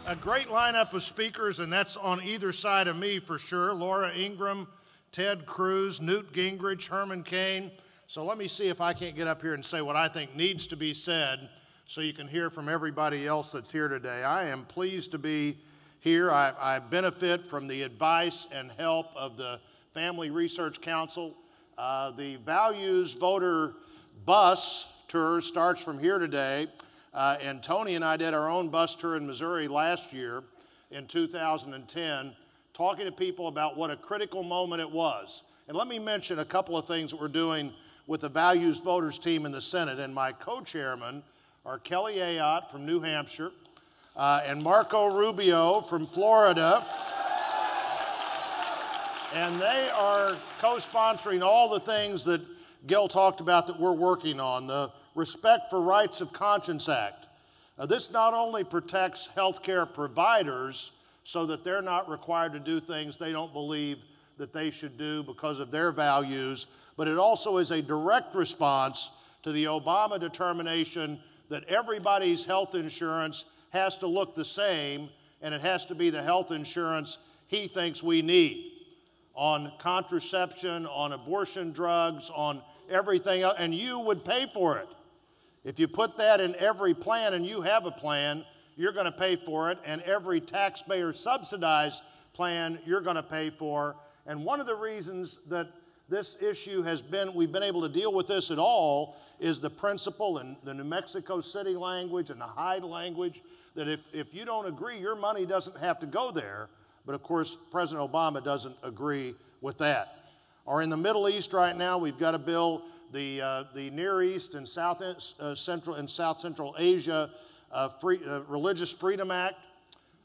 A great lineup of speakers, and that's on either side of me for sure. Laura Ingraham, Ted Cruz, Newt Gingrich, Herman Cain. So let me see if I can't get up here and say what I think needs to be said so you can hear from everybody else that's here today. I am pleased to be here. I benefit from the advice and help of the Family Research Council. The Values Voter Bus Tour starts from here today. And Tony and I did our own bus tour in Missouri last year in 2010, talking to people about what a critical moment it was. And let me mention a couple of things that we're doing with the Values Voters team in the Senate. And my co-chairmen are Kelly Ayotte from New Hampshire and Marco Rubio from Florida. And they are co-sponsoring all the things that Gil talked about that we're working on. The Respect for Rights of Conscience Act. This not only protects healthcare providers so that they're not required to do things they don't believe that they should do because of their values, but it also is a direct response to the Obama determination that everybody's health insurance has to look the same, and it has to be the health insurance he thinks we need on contraception, on abortion drugs, on everything else, and you would pay for it. If you put that in every plan, and you have a plan, you're going to pay for it, and every taxpayer subsidized plan you're going to pay for. And one of the reasons that this issue we've been able to deal with this at all is the principle in the New Mexico City language and the Hyde language that if you don't agree, your money doesn't have to go there. But of course, President Obama doesn't agree with that. Or in the Middle East right now, we've got a bill, the Near East and South Central Asia Religious Freedom Act.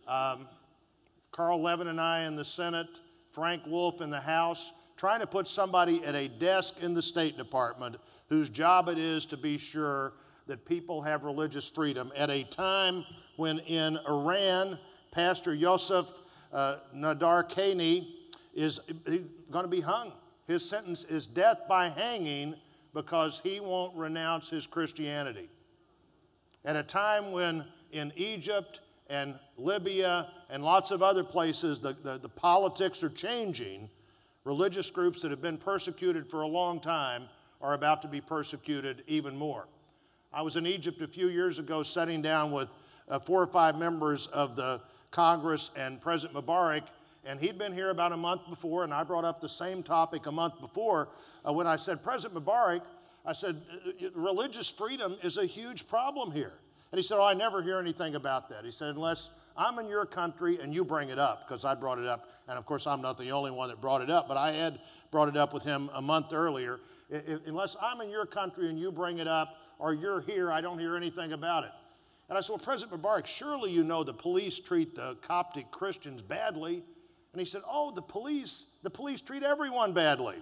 Carl Levin and I in the Senate, Frank Wolf in the House, trying to put somebody at a desk in the State Department whose job it is to be sure that people have religious freedom at a time when in Iran, Pastor Yosef Nadarkhani is going to be hung. His sentence is death by hanging because he won't renounce his Christianity. At a time when in Egypt and Libya and lots of other places the politics are changing, religious groups that have been persecuted for a long time are about to be persecuted even more. I was in Egypt a few years ago sitting down with 4 or 5 members of the Congress and President Mubarak, and he'd been here about a month before, and I brought up the same topic a month before when I said, President Mubarak, I said, religious freedom is a huge problem here. And he said, oh, I never hear anything about that. He said, unless I'm in your country and you bring it up, because I brought it up, and of course I'm not the only one that brought it up, but I had brought it up with him a month earlier. Unless I'm in your country and you bring it up, or you're here, I don't hear anything about it. And I said, well, President Mubarak, surely you know the police treat the Coptic Christians badly. And he said, oh, the police treat everyone badly.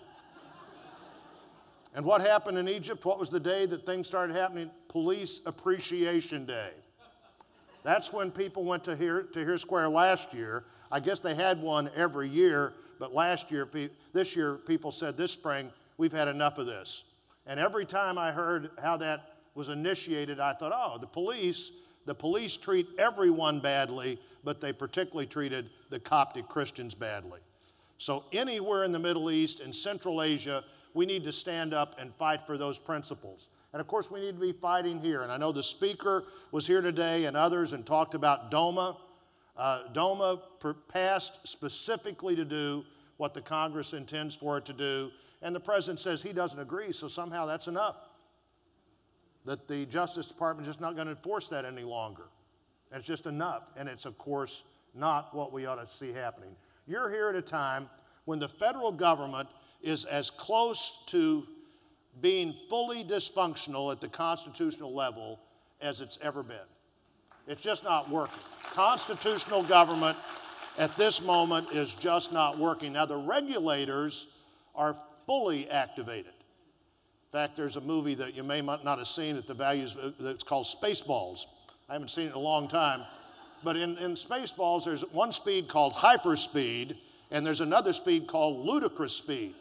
And what happened in Egypt? What was the day that things started happening? Police Appreciation Day. That's when people went to Tahrir Square last year. I guess they had one every year, but this year, people said this spring, we've had enough of this. And every time I heard how that was initiated, I thought, oh, the police treat everyone badly, but they particularly treated the Coptic Christians badly. So anywhere in the Middle East and Central Asia, we need to stand up and fight for those principles. And of course, we need to be fighting here. And I know the speaker was here today and others and talked about DOMA. DOMA passed specifically to do what the Congress intends for it to do. And the president says he doesn't agree, so somehow that's enough. That the Justice Department is just not going to enforce that any longer. And it's just enough. And it's, of course, not what we ought to see happening. You're here at a time when the federal government is as close to being fully dysfunctional at the constitutional level as it's ever been. It's just not working. Constitutional government at this moment is just not working. Now, the regulators are fully activated. In fact, there's a movie that you may not have seen at the Values, that's called Spaceballs. I haven't seen it in a long time. But in Spaceballs, there's one speed called hyperspeed, and there's another speed called ludicrous speed.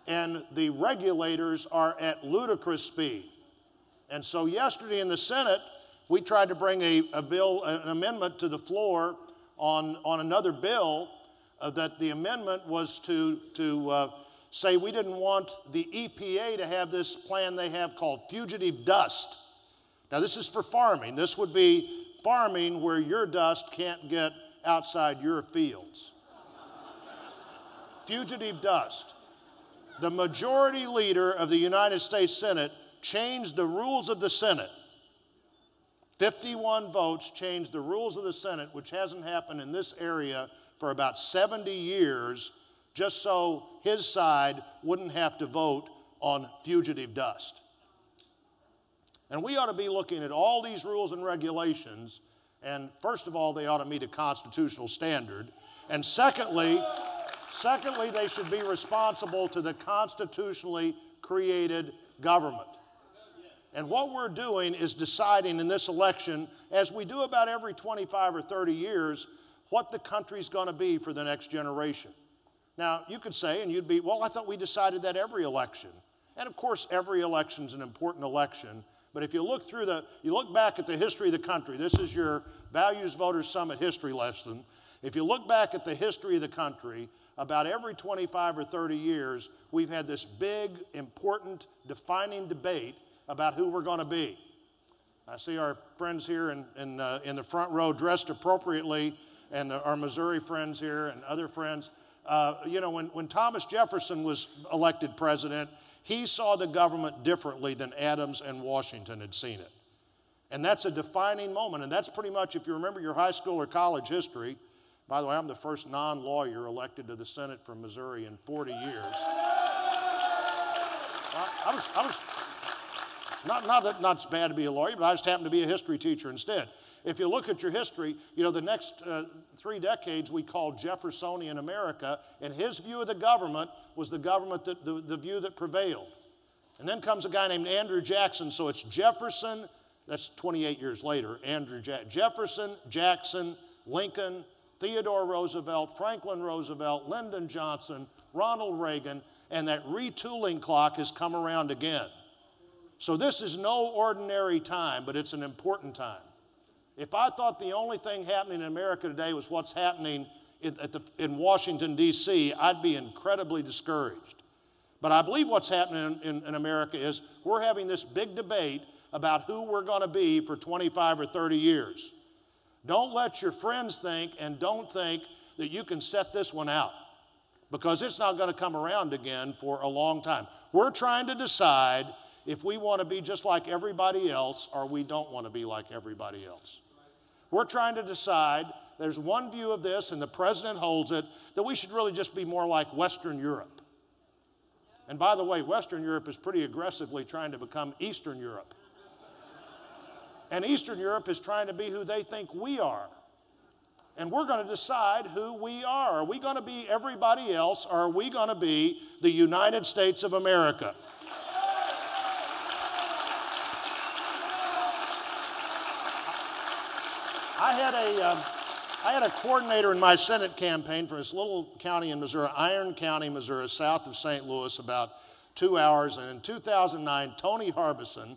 And the regulators are at ludicrous speed. And so yesterday in the Senate, we tried to bring a bill, an amendment to the floor on another bill that the amendment was to say we didn't want the EPA to have this plan they have called fugitive dust. Now this is for farming. This would be farming where your dust can't get outside your fields. Fugitive dust. The majority leader of the United States Senate changed the rules of the Senate. 51 votes changed the rules of the Senate, which hasn't happened in this area for about 70 years, just so his side wouldn't have to vote on fugitive dust. And we ought to be looking at all these rules and regulations, and first of all, they ought to meet a constitutional standard. And secondly, they should be responsible to the constitutionally created government. And what we're doing is deciding in this election, as we do about every 25 or 30 years, what the country's going to be for the next generation. Now, you could say, and you'd be, well, I thought we decided that every election. And of course, every election's an important election. But if you look back at the history of the country, this is your Values Voters Summit history lesson. If you look back at the history of the country, about every 25 or 30 years, we've had this big, important, defining debate about who we're going to be. I see our friends here in the front row dressed appropriately, and our Missouri friends here and other friends. You know, when Thomas Jefferson was elected president, he saw the government differently than Adams and Washington had seen it. And that's a defining moment, and that's pretty much, if you remember your high school or college history. By the way, I'm the first non-lawyer elected to the Senate from Missouri in 40 years. Not it's bad to be a lawyer, but I just happened to be a history teacher instead. If you look at your history, you know, the next 3 decades we called Jeffersonian America, and his view of the government was the government the view that prevailed. And then comes a guy named Andrew Jackson, so it's Jefferson, that's 28 years later, Jefferson, Jackson, Lincoln, Theodore Roosevelt, Franklin Roosevelt, Lyndon Johnson, Ronald Reagan, and that retooling clock has come around again. So this is no ordinary time, but it's an important time. If I thought the only thing happening in America today was what's happening in Washington, D.C., I'd be incredibly discouraged. But I believe what's happening in America is we're having this big debate about who we're going to be for 25 or 30 years. Don't let your friends think, and don't think that you can set this one out, because it's not going to come around again for a long time. We're trying to decide if we want to be just like everybody else or we don't want to be like everybody else. We're trying to decide, there's one view of this, and the president holds it, that we should really just be more like Western Europe. And by the way, Western Europe is pretty aggressively trying to become Eastern Europe. And Eastern Europe is trying to be who they think we are. And we're going to decide who we are. Are we going to be everybody else, or are we going to be the United States of America? I had a coordinator in my Senate campaign for this little county in Missouri, Iron County, Missouri, south of St. Louis, about 2 hours. And in 2009, Tony Harbison,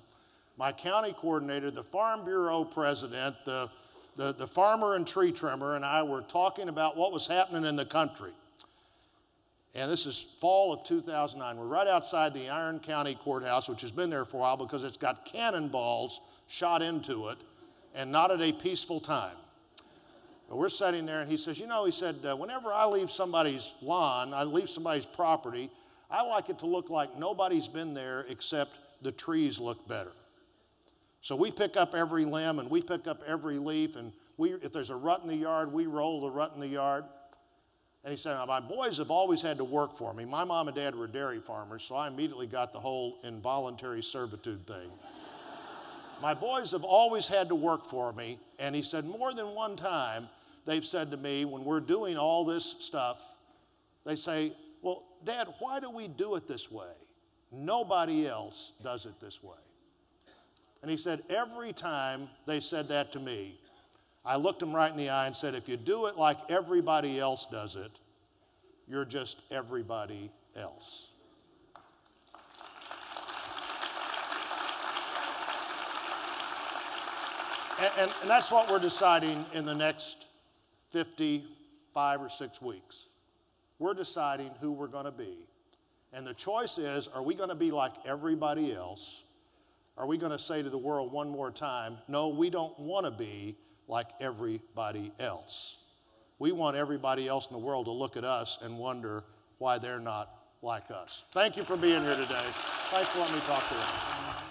my county coordinator, the Farm Bureau president, the farmer and tree trimmer, and I were talking about what was happening in the country. And this is fall of 2009. We're right outside the Iron County Courthouse, which has been there for a while because it's got cannonballs shot into it, and not at a peaceful time. But we're sitting there, and he says, you know, he said, whenever I leave somebody's lawn, I leave somebody's property, I like it to look like nobody's been there except the trees look better. So we pick up every limb, and we pick up every leaf, and if there's a rut in the yard, we roll the rut in the yard. And he said, my boys have always had to work for me. My mom and dad were dairy farmers, so I immediately got the whole involuntary servitude thing. My boys have always had to work for me, and he said more than one time they've said to me when we're doing all this stuff, they say, well, Dad, why do we do it this way? Nobody else does it this way. And he said every time they said that to me, I looked them right in the eye and said, if you do it like everybody else does it, you're just everybody else. And that's what we're deciding in the next 55 or 6 weeks. We're deciding who we're going to be. And the choice is, are we going to be like everybody else? Are we going to say to the world one more time, no, we don't want to be like everybody else. We want everybody else in the world to look at us and wonder why they're not like us. Thank you for being here today. Thanks for letting me talk to you.